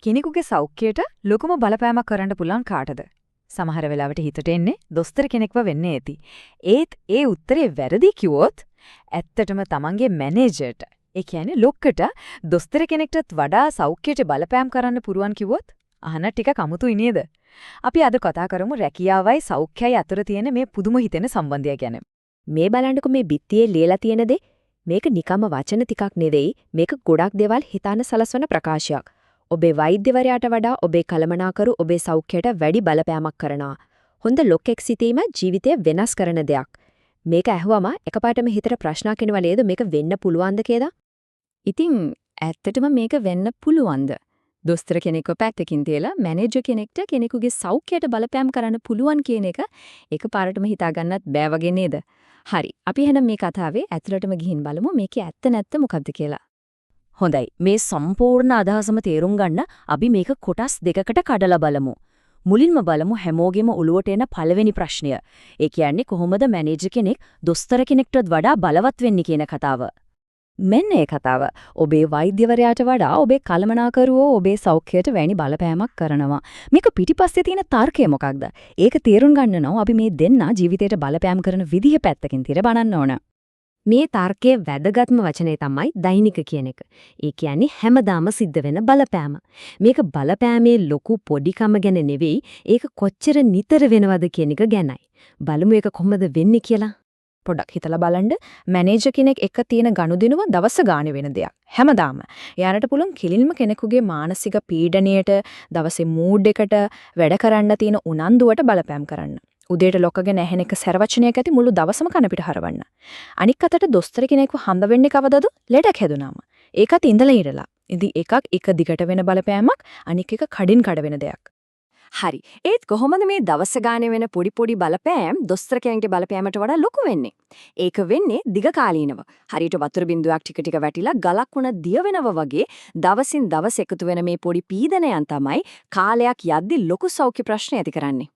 කෙනෙකුගේ සෞඛ්‍යයට ලොකුම බලපෑමක් කරන්න පුළුවන් කාටද? සමහර වෙලාවට හිතට එන්නේ දොස්තර කෙනෙක්ව වෙන්න ඇති. ඒත් ඒ උත්තරේ වැරදි කිව්වොත් ඇත්තටම තමන්ගේ මැනේජර්ට, ඒ කියන්නේ ලොක්කට දොස්තර කෙනෙක්ටත් වඩා සෞඛ්‍යයට බලපෑම් කරන්න පුරුවන් කිව්වොත් අහන ටික කමුතුයි නේද? අපි අද කතා කරමු රැකියාවයි සෞඛ්‍යයයි අතර තියෙන මේ පුදුම හිතෙන සම්බන්ධය ගැන. මේ බලන්නකො මේ බිත්තියේ ලියලා තියෙන දේ. මේක නිකම්ම වචන ටිකක් නෙවෙයි. මේක ගොඩක් දේවල් හිතාන සලස්වන ප්‍රකාශයක්. ඔබේ වෛද්‍යවරයාට වඩා ඔබේ කළමනාකරු ඔබේ සෞඛ්‍යයට වැඩි බලපෑමක් කරනවා. හොඳ ලොක්ෙක් සිටීම ජීවිතය වෙනස් කරන දෙයක්. මේක ඇහුවම එකපාරටම හිතට ප්‍රශ්නක් එනවා නේද මේක වෙන්න පුළුවන්ද කියලා? ඉතින් ඇත්තටම මේක වෙන්න පුළුවන්ද? දොස්තර කෙනෙක්ව පැත්තකින් තියලා මැනේජර් කෙනෙක්ට කෙනෙකුගේ සෞඛ්‍යයට බලපෑම් කරන්න පුළුවන් කියන එක එකපාරටම හිතාගන්නත් බෑ වගේ නේද? හරි. අපි එහෙනම් මේ කතාවේ ඇතුළටම ගිහින් බලමු මේකේ ඇත්ත නැත්ත මොකක්ද කියලා. හොඳයි. මේ සම්පූර්ණ අදහසම තේරුම් ගන්න අපි මේක කොටස් දෙකකට කඩලා බලමු. මුලින්ම බලමු හැමෝගෙම ඔළුවට එන පළවෙනි ප්‍රශ්නය. ඒ කියන්නේ කොහොමද මැනේජර් කෙනෙක් දොස්තර කෙනෙක්ටත් වඩා බලවත් වෙන්නේ කියන කතාව. මෙන්න ඒ කතාව. ඔබේ වෛද්‍යවරයාට වඩා ඔබේ කළමනාකරුවෝ ඔබේ සෞඛ්‍යයට වැනි බලපෑමක් කරනවා. මේක පිටිපස්සේ තියෙන තර්කය මොකක්ද? ඒක තේරුම් ගන්න නම් අපි මේ දෙන්නා ජීවිතයට බලපෑම් කරන විදිහ පැත්තකින් තිර බලන්න ඕන. මේ තර්කයේ වැදගත්ම වචනේ තමයි දෛනික කියන එක. ඒ කියන්නේ හැමදාම සිද්ධ වෙන බලපෑම. මේක බලපෑමේ ලොකු පොඩිකම ගැන නෙවෙයි, ඒක කොච්චර නිතර වෙනවද කියන එක ගැනයි. බලමු ඒක කොහොමද වෙන්නේ කියලා. පොඩ්ඩක් හිතලා බලන්න. මැනේජර් කෙනෙක් එක්ක තියෙන ගනුදෙනුව දවස ගානේ වෙන දෙයක්. හැමදාම. එයාට පුළුවන් කිලින්ම කෙනෙකුගේ මානසික පීඩණයට, දවසේ මූඩ් එකට, වැඩ කරන්න තියෙන උනන්දුවට බලපෑම් කරන්න. උදේට ලොකගෙන ඇහෙන එක සරවචනයක් ඇති මුළු දවසම කන පිට හරවන්න. අනික් අතට දොස්තර කෙනෙක්ව හම්බ වෙන්නේ කවදද? ලෙඩක් හැදුනාම. ඒකත් ඉඳලා ඉරලා. ඉතින් එකක් එක දිගට වෙන බලපෑමක්, අනික් එක කඩින් කඩ වෙන දෙයක්. හරි. ඒත් කොහොමද මේ දවස ගානේ වෙන පොඩි පොඩි බලපෑම් දොස්තර කෙනෙක්ගේ බලපෑමට වඩා ලොකු වෙන්නේ? ඒක වෙන්නේ දිගකාලීනව. හරියට වතුර බින්දුවක් ටික ටික වැටිලා ගලක් වුණ දිය වෙනව වගේ දවසින් දවස එකතු වෙන මේ පොඩි පීඩනයන් තමයි කාලයක් යද්දි ලොකු සෞඛ්‍ය ප්‍රශ්න ඇති කරන්නේ.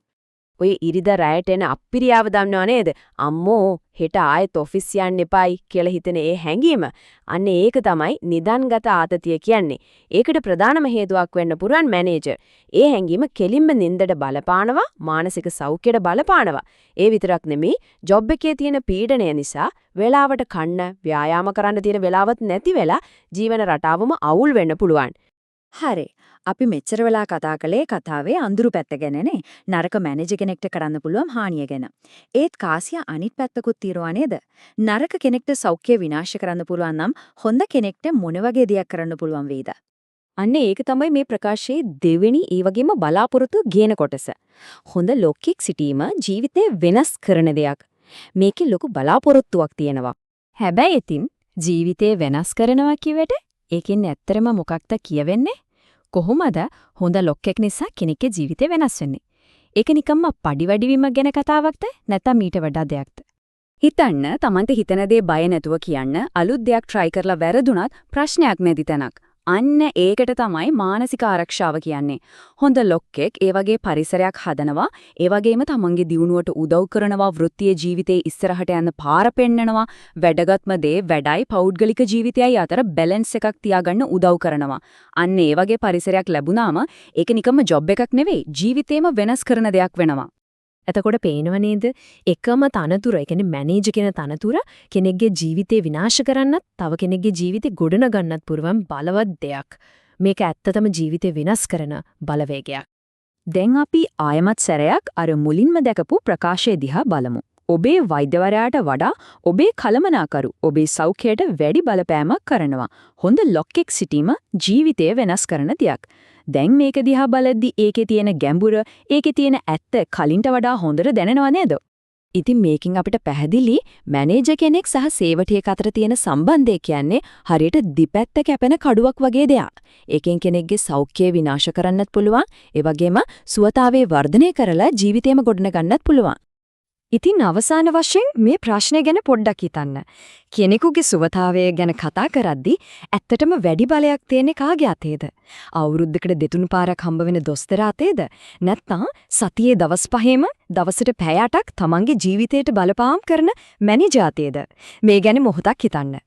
ඔය ඉරිදා රැයට එන අප්පිරියාව දන්නව නේද? අම්මෝ හෙට ආයෙත් ඔෆිස් යන්න එපායි කියලා හිතන ඒ හැඟීම. අන්න ඒක තමයි නිදන්ගත ආතතිය කියන්නේ. ඒකට ප්‍රධානම හේතුවක් වෙන්න පුරන් මැනේජර්. ඒ හැඟීම කෙලින්ම නින්දට බලපානවා, මානසික සෞඛ්‍යයට බලපානවා. ඒ විතරක් නෙමෙයි, ජොබ් එකේ තියෙන පීඩනය නිසා වෙලාවට කන්න, ව්‍යායාම කරන්න තියෙන වෙලාවත් නැති වෙලා ජීවන රටාවම අවුල් වෙන්න පුළුවන්. හරි. අපි මෙච්චර වෙලා කතා කළේ කතාවේ අඳුරු පැත්ත ගැනනේ. නරක මැනේජර් කෙනෙක්ට කරන්න පුළුවන් හානිය ගැන. ඒත් කාසියා අනිත් පැත්තකුත් තියනවා නේද? නරක කෙනෙක්ට සෞඛ්‍ය විනාශ කරන්න පුළුවන් නම් හොඳ කෙනෙක්ට මොන වගේ දෙයක් කරන්න පුළුවන් වේද? අන්න ඒක තමයි මේ ප්‍රකාශයේ දෙවෙනි ඒ වගේම බලාපොරොත්තු ගේන කොටස. හොඳ ලොක්ෙක් සිටීම ජීවිතේ වෙනස් කරන දෙයක්. මේකේ ලොකු බලාපොරොත්තුවක් තියෙනවා. හැබැයි ඉතින් ජීවිතේ වෙනස් කරනවා කියවට ඒකෙන් ඇත්තරම මොකක්ද කියවෙන්නේ? කොහොමද හොඳ ලොක්ෙක් නිසා කෙනෙක්ගේ ජීවිතේ වෙනස් වෙන්නේ? ඒක නිකම්ම පඩි වැඩිවීම ගැන කතාවක්ද නැත්නම් ඊට වඩා දෙයක්ද? හිතන්න, Tamante හිතන දේ බය නැතුව කියන්න, අලුත් දෙයක් try කරලා වැරදුනත් ප්‍රශ්නයක් නැති තැනක්. අන්න ඒකට තමයි මානසික ආරක්ෂාව කියන්නේ. හොඳ ලොක්ෙක් ඒ වගේ පරිසරයක් හදනවා, ඒ වගේම තමන්ගේ දියුණුවට උදව් කරනවා, වෘත්තීය ජීවිතේ ඉස්සරහට යන්න පාර පෙන්නනවා, වැඩගත්ම දේ වැඩයි පෞද්ගලික ජීවිතයයි අතර බැලන්ස් එකක් තියාගන්න උදව් කරනවා. අන්න ඒ වගේ පරිසරයක් ලැබුණාම ඒක නිකම්ම ජොබ් එකක් නෙවෙයි, ජීවිතේම වෙනස් කරන දෙයක් වෙනවා. එතකොට පේනව නේද? එකම තනතුර, ඒ කියන්නේ මැනේජර් කියන තනතුර කෙනෙක්ගේ ජීවිතේ විනාශ කරන්නත්, තව කෙනෙක්ගේ ජීවිතේ ගොඩනගන්නත් පුරවන් බලවත් දෙයක්. මේක ඇත්තටම ජීවිතේ විනාශ කරන බලවේගයක්. දැන් අපි ආයමත් සැරයක් අර මුලින්ම දැකපු ප්‍රකාශය දිහා බලමු. ඔබේ වෛද්‍යවරයාට වඩා ඔබේ කළමනාකරු ඔබේ සෞඛ්‍යයට වැඩි බලපෑමක් කරනවා. හොඳ ලොක්ෙක් සිටීම ජීවිතය වෙනස් කරන දෙයක්. දැන් මේක දිහා බලද්දි ඒකේ තියෙන ගැඹුර, ඒකේ තියෙන ඇත්ත කලින්ට වඩා හොඳට දැනෙනව නේද? ඉතින් මේකෙන් අපිට පැහැදිලි මැනේජර් කෙනෙක් සහ සේවකයෙක් අතර තියෙන සම්බන්ධය කියන්නේ හරියට දෙපැත්ත කැපෙන කඩුවක් වගේ දෙයක්. එකෙන් කෙනෙක්ගේ සෞඛ්‍යය විනාශ කරන්නත් පුළුවන්, ඒ වගේම සුවතාවේ වර්ධනය කරලා ජීවිතේම ගොඩනගන්නත් පුළුවන්. ඉතින් අවසාන වශයෙන් මේ ප්‍රශ්නය ගැන පොඩ්ඩක් හිතන්න. කෙනෙකුගේ සුවතාවය ගැන කතා කරද්දී ඇත්තටම වැඩි බලයක් තියෙන්නේ කාගේ අතේද? අවුරුද්දකට දෙතුන් පාරක් හම්බ වෙන දොස්තර අතේද? නැත්නම් සතියේ දවස් 5ෙම දවසට පැය 8ක් තමන්ගේ ජීවිතයට බලපාම් කරන මැනේජර් අතේද? මේ ගැන මොහොතක් හිතන්න.